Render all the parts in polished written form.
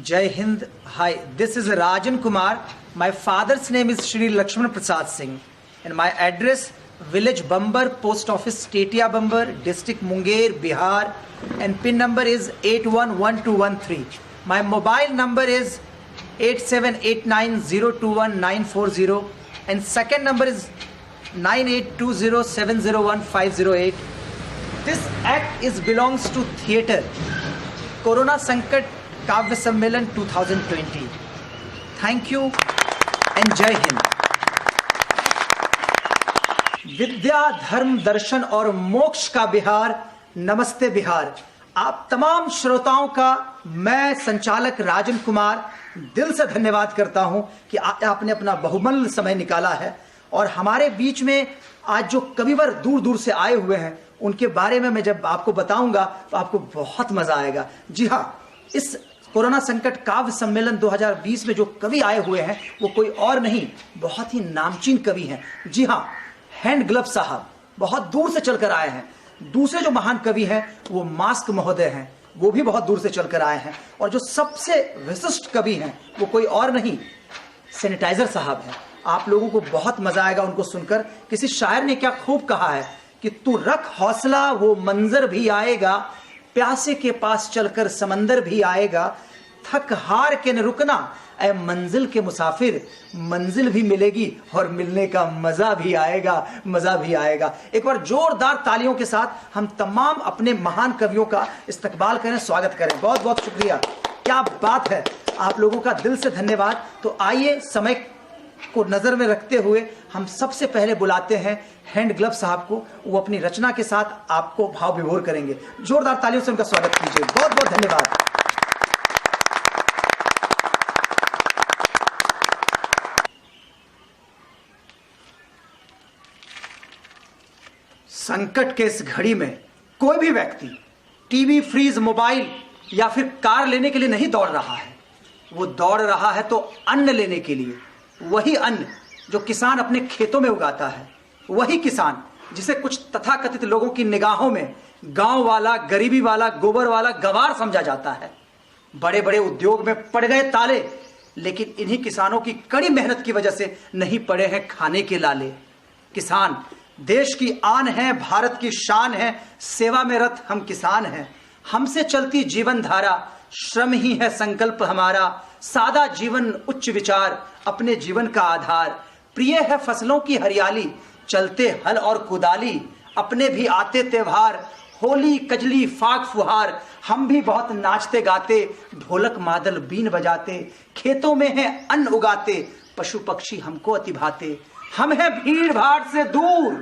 Jai Hind. Hi, this is Rajan Kumar. My father's name is Shri Lakshman Prasad Singh. And my address, Village Bambar, Post Office, Tetia Bambar, District Munger, Bihar. And PIN number is 811213. My mobile number is 8789021940. And second number is 9820701508. This act belongs to theatre. Corona Sankat Kavya Sammelan 2020. Thank you and Jai Hind. विद्या धर्म दर्शन और मोक्ष का बिहार, नमस्ते बिहार। आप तमाम श्रोताओं का मैं संचालक राजन कुमार दिल से धन्यवाद करता हूं कि आपने अपना बहुमूल्य समय निकाला है और हमारे बीच में आज जो कविवर दूर दूर से आए हुए हैं उनके बारे में मैं जब आपको बताऊंगा तो आपको बहुत मजा आएगा। जी हाँ, इस कोरोना संकट काव्य सम्मेलन 2020 में जो कवि आए हुए हैं वो कोई और नहीं, बहुत ही नामचीन कवि हैं। जी हाँ, हैंड ग्लव साहब बहुत दूर से चलकर आए हैं। दूसरे जो महान कवि हैं वो मास्क महोदय हैं, वो भी बहुत दूर से चलकर आए हैं। और जो सबसे विशिष्ट कवि हैं वो कोई और नहीं, सैनिटाइजर साहब हैं। आप लोगों को बहुत मजा आएगा उनको सुनकर। किसी शायर ने क्या खूब कहा है कि तू रख हौसला वो मंजर भी आएगा, प्यासे के पास चलकर समंदर भी आएगा, थक हार के न रुकना ऐ मंजिल के मुसाफिर, मंजिल भी मिलेगी और मिलने का मजा भी आएगा, मजा भी आएगा। एक बार जोरदार तालियों के साथ हम तमाम अपने महान कवियों का इस्तकबाल करें, स्वागत करें। बहुत बहुत शुक्रिया, क्या बात है, आप लोगों का दिल से धन्यवाद। तो आइए समय को नजर में रखते हुए हम सबसे पहले बुलाते हैं हैंड ग्लव साहब को। वो अपनी रचना के साथ आपको भाव विभोर करेंगे। जोरदार तालियों से उनका स्वागत कीजिए। बहुत बहुत धन्यवाद। संकट के इस घड़ी में कोई भी व्यक्ति टीवी, फ्रीज, मोबाइल या फिर कार लेने के लिए नहीं दौड़ रहा है। वो दौड़ रहा है तो अन्न लेने के लिए। वही अन्न जो किसान अपने खेतों में उगाता है, वही किसान जिसे कुछ तथाकथित लोगों की निगाहों में गांव वाला, गरीबी वाला, गोबर वाला, गवार समझा जाता है। बड़े बड़े उद्योग में पड़ गए ताले, लेकिन इन्हीं किसानों की कड़ी मेहनत की वजह से नहीं पड़े हैं खाने के लाले। किसान देश की आन है, भारत की शान है, सेवा में रत हम किसान हैं। हमसे चलती जीवन धारा, श्रम ही है संकल्प हमारा, सादा जीवन उच्च विचार, अपने जीवन का आधार। प्रिय है फसलों की हरियाली, चलते हल और कुदाली, अपने भी आते त्योहार, होली, कजली, फाग फुहार। हम भी बहुत नाचते गाते, ढोलक मादल बीन बजाते, खेतों में है अन्न उगाते, पशु पक्षी हमको अति भाते। हम हैं भीड़ भाड़ से दूर,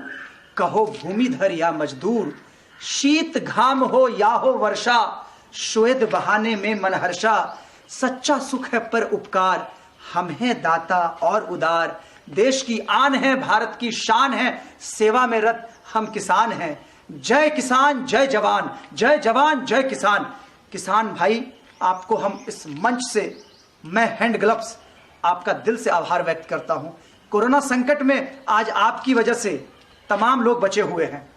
कहो भूमिधर या मजदूर, शीत घाम हो या हो वर्षा, श्वेत बहाने में मनहर्षा। सच्चा सुख है पर उपकार, हम हैं दाता और उदार। देश की आन है, भारत की शान है, सेवा में रत हम किसान हैं। जय किसान, जय जवान, जय जवान, जय किसान। किसान भाई, आपको हम इस मंच से, मैं हैंड ग्लव्स, आपका दिल से आभार व्यक्त करता हूं। कोरोना संकट में आज आपकी वजह से तमाम लोग बचे हुए हैं।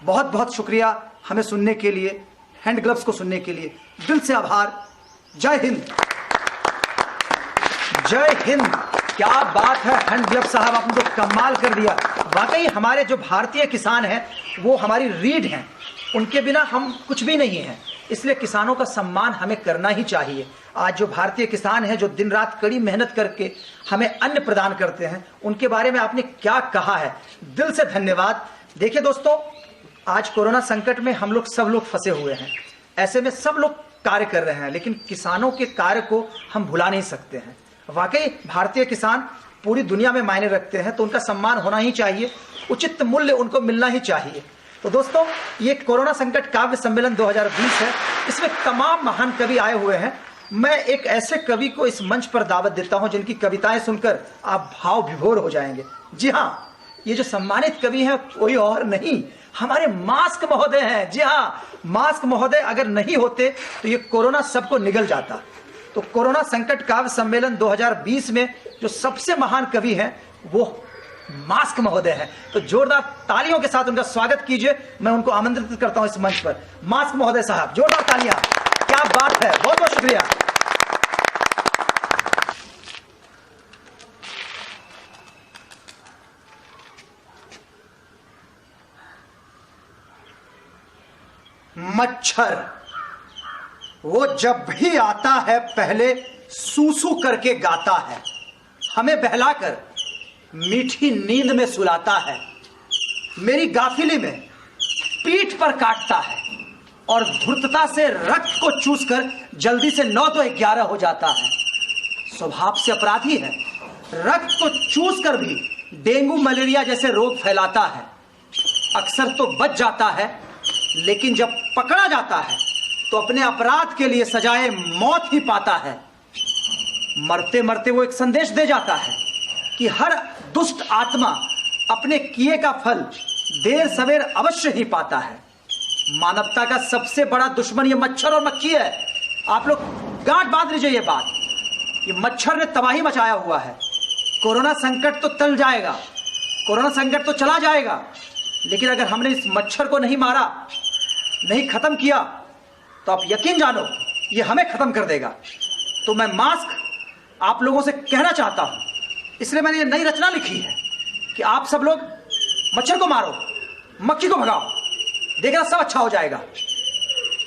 बहुत बहुत शुक्रिया हमें सुनने के लिए, हैंड ग्लव्स को सुनने के लिए, दिल से आभार। जय हिंद, जय हिंद। क्या बात है हैंड ग्लव्स साहब, आपने तो कमाल कर दिया। वाकई हमारे जो भारतीय किसान हैं वो हमारी रीढ़ हैं, उनके बिना हम कुछ भी नहीं हैं। इसलिए किसानों का सम्मान हमें करना ही चाहिए। आज जो भारतीय किसान हैं, जो दिन रात कड़ी मेहनत करके हमें अन्न प्रदान करते हैं, उनके बारे में आपने क्या कहा है, दिल से धन्यवाद। देखिए दोस्तों, आज कोरोना संकट में हम लोग सब लोग फंसे हुए हैं। ऐसे में सब लोग कार्य कर रहे हैं, लेकिन किसानों के कार्य को हम भुला नहीं सकते हैं। वाकई भारतीय किसान पूरी दुनिया में मायने रखते हैं, तो उनका सम्मान होना ही चाहिए, उचित मूल्य उनको मिलना ही चाहिए। तो दोस्तों, ये कोरोना संकट काव्य सम्मेलन 2020 है। इसमें तमाम महान कवि आए हुए हैं। मैं एक ऐसे कवि को इस मंच पर दावत देता हूं जिनकी कविताएं सुनकर आप भाव विभोर हो जाएंगे। जी हाँ, ये जो सम्मानित कवि हैं कोई और नहीं, हमारे मास्क महोदय हैं। जी हाँ, मास्क महोदय अगर नहीं होते तो ये कोरोना सबको निगल जाता। तो कोरोना संकट काव्य सम्मेलन 2020 में जो सबसे महान कवि हैं वो मास्क महोदय हैं। तो जोरदार तालियों के साथ उनका स्वागत कीजिए। मैं उनको आमंत्रित करता हूं इस मंच पर। मास्क महोदय साहब, जोरदार तालियां। क्या बात है, बहुत बहुत शुक्रिया। मच्छर, वो जब भी आता है पहले सूसू करके गाता है, हमें बहलाकर मीठी नींद में सुलाता है, मेरी गाफिली में पीठ पर काटता है और धूर्तता से रक्त को चूसकर जल्दी से 9 तो 11 हो जाता है। स्वभाव से अपराधी है, रक्त को चूसकर भी डेंगू मलेरिया जैसे रोग फैलाता है। अक्सर तो बच जाता है, लेकिन जब पकड़ा जाता है तो अपने अपराध के लिए सजाए मौत ही पाता है। मरते मरते वो एक संदेश दे जाता है कि हर दुष्ट आत्मा अपने किए का फल देर सवेर अवश्य ही पाता है। मानवता का सबसे बड़ा दुश्मन ये मच्छर और मक्खी है। आप लोग गांठ बांध लीजिए ये बात, ये मच्छर ने तबाही मचाया हुआ है। कोरोना संकट तो टल जाएगा, कोरोना संकट तो चला जाएगा, लेकिन अगर हमने इस मच्छर को नहीं मारा, नहीं खत्म किया, तो आप यकीन जानो ये हमें खत्म कर देगा। तो मैं मास्क आप लोगों से कहना चाहता हूं, इसलिए मैंने ये नई रचना लिखी है कि आप सब लोग मच्छर को मारो, मक्खी को भगाओ, देखना सब अच्छा हो जाएगा।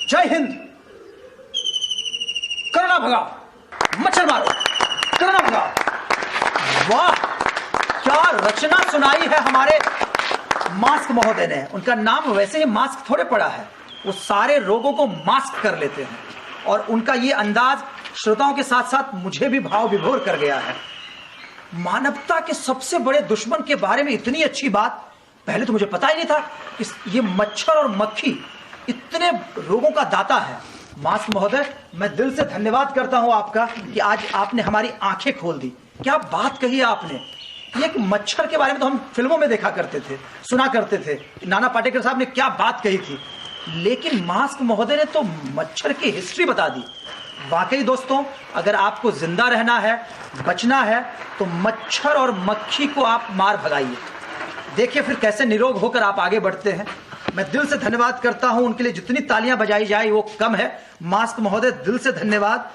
जय हिंद। कोरोना भगाओ, मच्छर मारो, कोरोना भगाओ। वाह, क्या रचना सुनाई है हमारे मास्क महोदय ने। उनका नाम वैसे ही मास्क थोड़े पड़ा है, वो सारे रोगों को मास्क कर लेते हैं और उनका ये अंदाज श्रोताओं के साथ साथ मुझे भी भाव विभोर कर गया है। मानवता के सबसे बड़े दुश्मन के बारे में इतनी अच्छी बात पहले तो मुझे पता ही नहीं था कि ये मच्छर और मक्खी इतने रोगों का दाता है। मास्क महोदय, मैं दिल से धन्यवाद करता हूं आपका कि आज आपने हमारी आंखें खोल दी। क्या बात कही है आपने। ये एक मच्छर के बारे में तो हम फिल्मों में देखा करते थे, सुना करते थे, नाना पाटेकर साहब ने क्या बात कही थी, लेकिन मास्क महोदय ने तो मच्छर की हिस्ट्री बता दी। वाकई दोस्तों, अगर आपको जिंदा रहना है, बचना है, तो मच्छर और मक्खी को आप मार भगाइए। देखिए फिर कैसे निरोग होकर आप आगे बढ़ते हैं। मैं दिल से धन्यवाद करता हूं, उनके लिए जितनी तालियां बजाई जाए वो कम है। मास्क महोदय, दिल से धन्यवाद।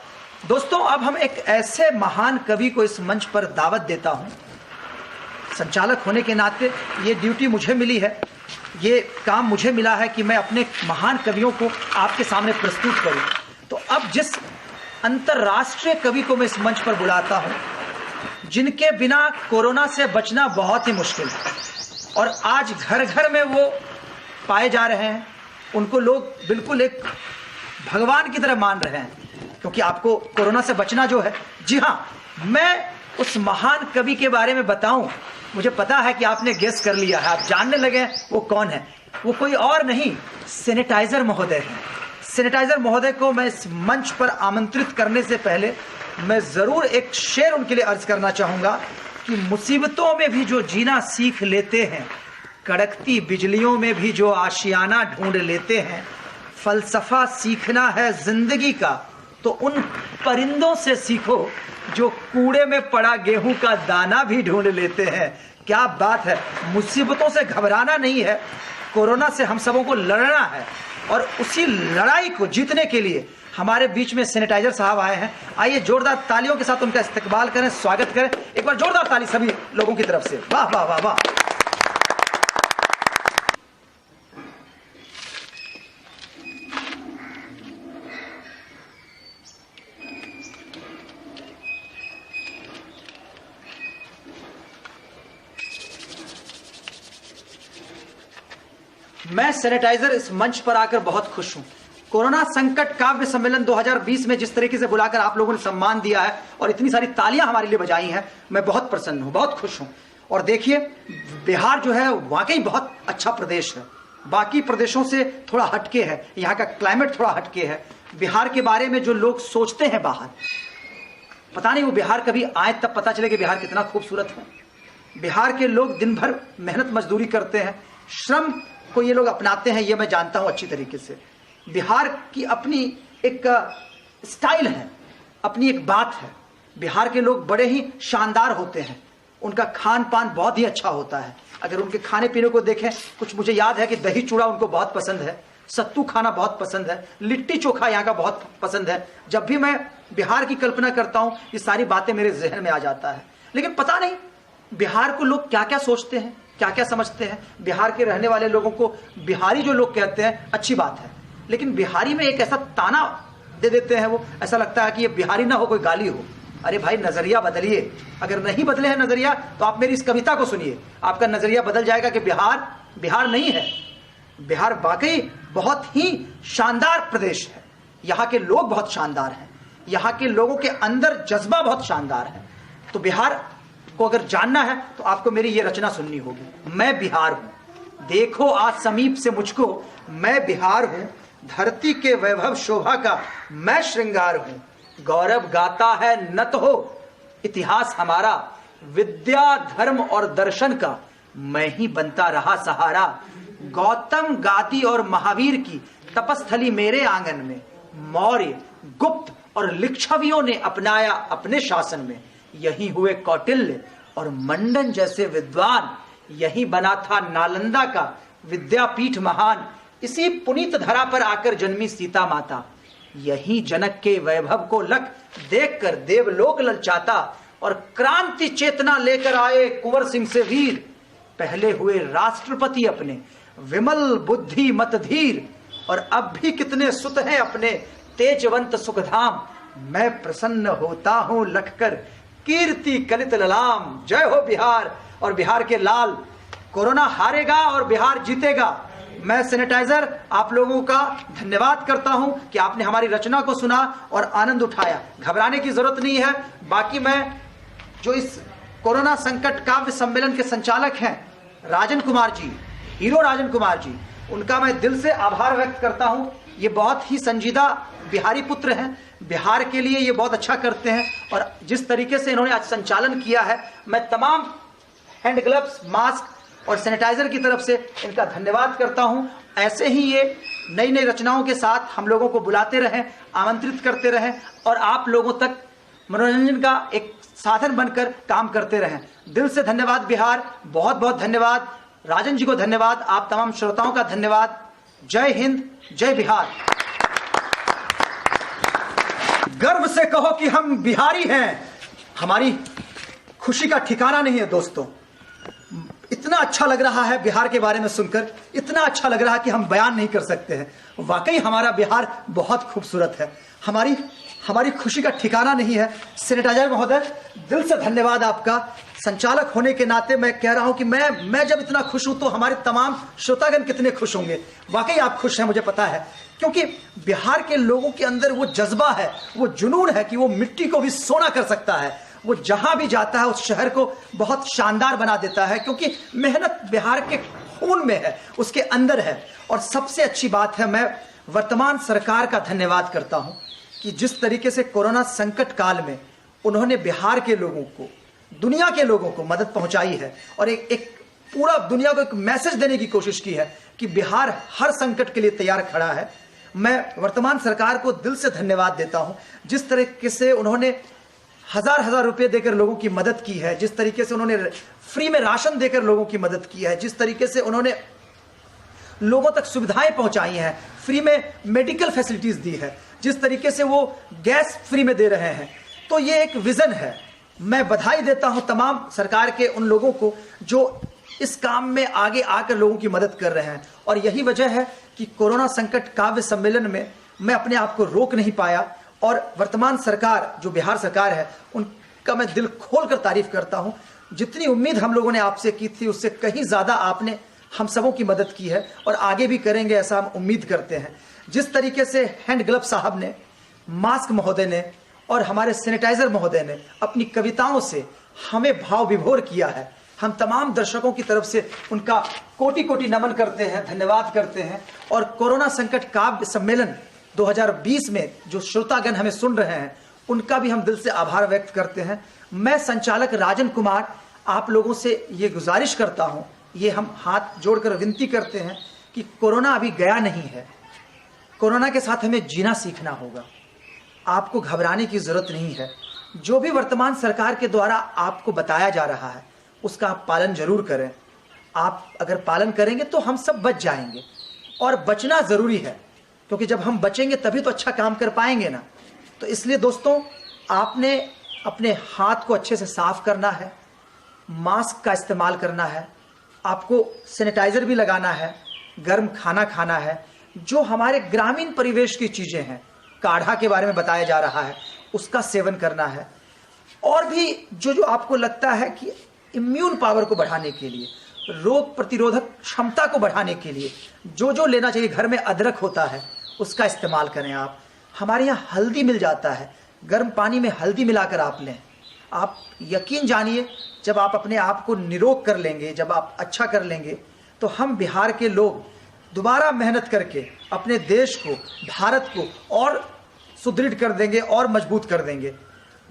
दोस्तों, अब हम एक ऐसे महान कवि को इस मंच पर दावत देता हूं। संचालक होने के नाते ये ड्यूटी मुझे मिली है, ये काम मुझे मिला है कि मैं अपने महान कवियों को आपके सामने प्रस्तुत करूं। तो अब जिस अंतर्राष्ट्रीय कवि को मैं इस मंच पर बुलाता हूं, जिनके बिना कोरोना से बचना बहुत ही मुश्किल है और आज घर घर में वो पाए जा रहे हैं, उनको लोग बिल्कुल एक भगवान की तरह मान रहे हैं, क्योंकि आपको कोरोना से बचना जो है, जी हाँ, मैं उस महान कवि के बारे में बताऊं, मुझे पता है कि आपने गेस कर लिया है, आप जानने लगे वो कौन है। वो कोई और नहीं, सैनिटाइजर महोदय है। सैनिटाइजर महोदय को मैं इस मंच पर आमंत्रित करने से पहले मैं जरूर एक शेर उनके लिए अर्ज करना चाहूंगा कि मुसीबतों में भी जो जीना सीख लेते हैं, कड़कती बिजलियों में भी जो आशियाना ढूंढ लेते हैं, फलसफा सीखना है जिंदगी का तो उन परिंदों से सीखो जो कूड़े में पड़ा गेहूं का दाना भी ढूंढ लेते हैं। क्या बात है। मुसीबतों से घबराना नहीं है, कोरोना से हम सबों को लड़ना है और उसी लड़ाई को जीतने के लिए हमारे बीच में सैनिटाइजर साहब आए हैं। आइए जोरदार तालियों के साथ उनका इस्तकबाल करें, स्वागत करें। एक बार जोरदार ताली सभी लोगों की तरफ से। वाह वाह वाह वाह। मैं सैनिटाइजर इस मंच पर आकर बहुत खुश हूं। कोरोना संकट काव्य सम्मेलन 2020 में जिस तरीके से बुलाकर आप लोगों ने सम्मान दिया है और इतनी सारी तालियां हमारे लिए बजाई हैं, मैं बहुत प्रसन्न हूं, बहुत खुश हूं। और देखिए, बिहार जो है वाकई बहुत अच्छा प्रदेश है, बाकी प्रदेशों से थोड़ा हटके है, यहाँ का क्लाइमेट थोड़ा हटके है। बिहार के बारे में जो लोग सोचते हैं बाहर, पता नहीं वो बिहार कभी आए तब पता चले कि बिहार कितना खूबसूरत है। बिहार के लोग दिन भर मेहनत मजदूरी करते हैं, श्रम को ये लोग अपनाते हैं, ये मैं जानता हूं अच्छी तरीके से। बिहार की अपनी एक स्टाइल है, अपनी एक बात है। बिहार के लोग बड़े ही शानदार होते हैं, उनका खान पान बहुत ही अच्छा होता है। अगर उनके खाने पीने को देखें, कुछ मुझे याद है कि दही चूड़ा उनको बहुत पसंद है, सत्तू खाना बहुत पसंद है, लिट्टी चोखा यहाँ का बहुत पसंद है। जब भी मैं बिहार की कल्पना करता हूँ, ये सारी बातें मेरे जहन में आ जाता है। लेकिन पता नहीं बिहार को लोग क्या क्या सोचते हैं, क्या क्या समझते हैं। बिहार के रहने वाले लोगों को बिहारी जो लोग कहते हैं, अच्छी बात है, लेकिन बिहारी में एक ऐसा ताना दे देते हैं, वो ऐसा लगता है कि ये बिहारी ना हो कोई गाली हो। अरे भाई नजरिया बदलिए, अगर नहीं बदले हैं नजरिया तो आप मेरी इस कविता को सुनिए, आपका नजरिया बदल जाएगा कि बिहार बिहार नहीं है। बिहार वाकई बहुत ही शानदार प्रदेश है, यहाँ के लोग बहुत शानदार हैं, यहाँ के लोगों के अंदर जज्बा बहुत शानदार है। तो बिहार को अगर जानना है तो आपको मेरी ये रचना सुननी होगी। मैं बिहार हूँ, देखो आज समीप से मुझको, मैं बिहार हूँ, धरती के वैभव शोभा का मैं श्रृंगार हूँ। गौरव गाता है नत हो इतिहास हमारा, विद्या धर्म और दर्शन का मैं ही बनता रहा सहारा। गौतम गादी और महावीर की तपस्थली मेरे आंगन में, मौर्य गुप्त और लिच्छवियों ने अपनाया अपने शासन में। यही हुए कौटिल्य और मंडन जैसे विद्वान, यही बना था नालंदा का विद्यापीठ महान। इसी पुनीत धरा पर आकर जन्मी सीता माता, यही जनक के वैभव को लख देखकर देवलोक ललचाता। और क्रांति चेतना लेकर आए कुंवर सिंह से वीर, पहले हुए राष्ट्रपति अपने विमल बुद्धि मत धीर। और अब भी कितने सुत हैं अपने तेजवंत सुखधाम, मैं प्रसन्न होता हूं लखकर कीर्ति कलित ललाम। जय हो बिहार और बिहार के लाल। कोरोना हारेगा और बिहार जीतेगा। मैं सैनिटाइजर आप लोगों का धन्यवाद करता हूं कि आपने हमारी रचना को सुना और आनंद उठाया। घबराने की जरूरत नहीं है। बाकी मैं जो इस कोरोना संकट काव्य सम्मेलन के संचालक हैं राजन कुमार जी, हीरो राजन कुमार जी, उनका मैं दिल से आभार व्यक्त करता हूं। ये बहुत ही संजीदा बिहारी पुत्र हैं, बिहार के लिए ये बहुत अच्छा करते हैं। और जिस तरीके से इन्होंने आज संचालन किया है, मैं तमाम हैंड ग्लव्स, मास्क और सैनिटाइजर की तरफ से इनका धन्यवाद करता हूं। ऐसे ही ये नई नई रचनाओं के साथ हम लोगों को बुलाते रहें, आमंत्रित करते रहें और आप लोगों तक मनोरंजन का एक साधन बनकर काम करते रहें। दिल से धन्यवाद बिहार, बहुत बहुत धन्यवाद। राजन जी को धन्यवाद, आप तमाम श्रोताओं का धन्यवाद। जय हिंद, जय बिहार। गर्व से कहो कि हम बिहारी हैं। हमारी खुशी का ठिकाना नहीं है दोस्तों। इतना अच्छा लग रहा है बिहार के बारे में सुनकर, इतना अच्छा लग रहा है कि हम बयान नहीं कर सकते हैं। वाकई हमारा बिहार बहुत खूबसूरत है। हमारी खुशी का ठिकाना नहीं है। सैनिटाइजर महोदय, दिल से धन्यवाद आपका। संचालक होने के नाते मैं कह रहा हूं कि मैं जब इतना खुश हूं तो हमारे तमाम श्रोतागण कितने खुश होंगे। वाकई आप खुश हैं, मुझे पता है, क्योंकि बिहार के लोगों के अंदर वो जज्बा है, वो जुनून है कि वो मिट्टी को भी सोना कर सकता है। वो जहां भी जाता है उस शहर को बहुत शानदार बना देता है, क्योंकि मेहनत बिहार के खून में है, उसके अंदर है। और सबसे अच्छी बात है, मैं वर्तमान सरकार का धन्यवाद करता हूं कि जिस तरीके से कोरोना संकट काल में उन्होंने बिहार के लोगों को, दुनिया के लोगों को मदद पहुंचाई है और एक पूरा दुनिया को एक मैसेज देने की कोशिश की है कि बिहार हर संकट के लिए तैयार खड़ा है। मैं वर्तमान सरकार को दिल से धन्यवाद देता हूं। जिस तरीके से उन्होंने हजार रुपए देकर लोगों की मदद की है, जिस तरीके से उन्होंने फ्री में राशन देकर लोगों की मदद की है, जिस तरीके से उन्होंने लोगों तक सुविधाएं पहुंचाई हैं, फ्री में मेडिकल फैसिलिटीज दी है, जिस तरीके से वो गैस फ्री में दे रहे हैं, तो ये एक विजन है। मैं बधाई देता हूं तमाम सरकार के उन लोगों को जो इस काम में आगे आकर लोगों की मदद कर रहे हैं। और यही वजह है कि कोरोना संकट काव्य सम्मेलन में मैं अपने आप को रोक नहीं पाया और वर्तमान सरकार जो बिहार सरकार है उनका मैं दिल खोलकर तारीफ करता हूं। जितनी उम्मीद हम लोगों ने आपसे की थी उससे कहीं ज्यादा आपने हम सबों की मदद की है और आगे भी करेंगे, ऐसा हम उम्मीद करते हैं। जिस तरीके से हैंड ग्लव साहब ने, मास्क महोदय ने और हमारे सैनिटाइजर महोदय ने अपनी कविताओं से हमें भाव विभोर किया है, हम तमाम दर्शकों की तरफ से उनका कोटि कोटि नमन करते हैं, धन्यवाद करते हैं। और कोरोना संकट काव्य सम्मेलन 2020 में जो श्रोतागण हमें सुन रहे हैं उनका भी हम दिल से आभार व्यक्त करते हैं। मैं संचालक राजन कुमार आप लोगों से ये गुजारिश करता हूं, ये हम हाथ जोड़कर विनती करते हैं कि कोरोना अभी गया नहीं है। कोरोना के साथ हमें जीना सीखना होगा। आपको घबराने की जरूरत नहीं है। जो भी वर्तमान सरकार के द्वारा आपको बताया जा रहा है उसका आप पालन जरूर करें। आप अगर पालन करेंगे तो हम सब बच जाएंगे और बचना जरूरी है, क्योंकि जब हम बचेंगे तभी तो अच्छा काम कर पाएंगे ना। तो इसलिए दोस्तों, आपने अपने हाथ को अच्छे से साफ करना है, मास्क का इस्तेमाल करना है, आपको सैनिटाइजर भी लगाना है, गर्म खाना खाना है, जो हमारे ग्रामीण परिवेश की चीजें हैं, काढ़ा के बारे में बताया जा रहा है, उसका सेवन करना है। और भी जो जो आपको लगता है कि इम्यून पावर को बढ़ाने के लिए, रोग प्रतिरोधक क्षमता को बढ़ाने के लिए जो जो लेना चाहिए, घर में अदरक होता है उसका इस्तेमाल करें आप। हमारे यहाँ हल्दी मिल जाता है, गर्म पानी में हल्दी मिलाकर आप लें। आप यकीन जानिए, जब आप अपने आप को निरोग कर लेंगे, जब आप अच्छा कर लेंगे, तो हम बिहार के लोग दोबारा मेहनत करके अपने देश को, भारत को और सुदृढ़ कर देंगे और मजबूत कर देंगे।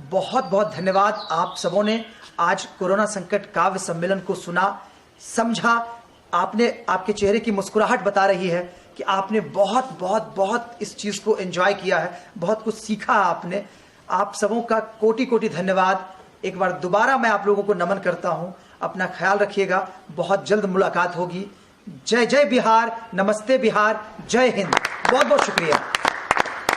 बहुत बहुत धन्यवाद आप सबों ने आज कोरोना संकट काव्य सम्मेलन को सुना, समझा। आपने, आपके चेहरे की मुस्कुराहट बता रही है कि आपने बहुत बहुत बहुत इस चीज़ को एंजॉय किया है, बहुत कुछ सीखा आपने। आप सबों का कोटि कोटि धन्यवाद। एक बार दोबारा मैं आप लोगों को नमन करता हूं। अपना ख्याल रखिएगा, बहुत जल्द मुलाकात होगी। जय जय बिहार, नमस्ते बिहार, जय हिंद। बहुत बहुत शुक्रिया।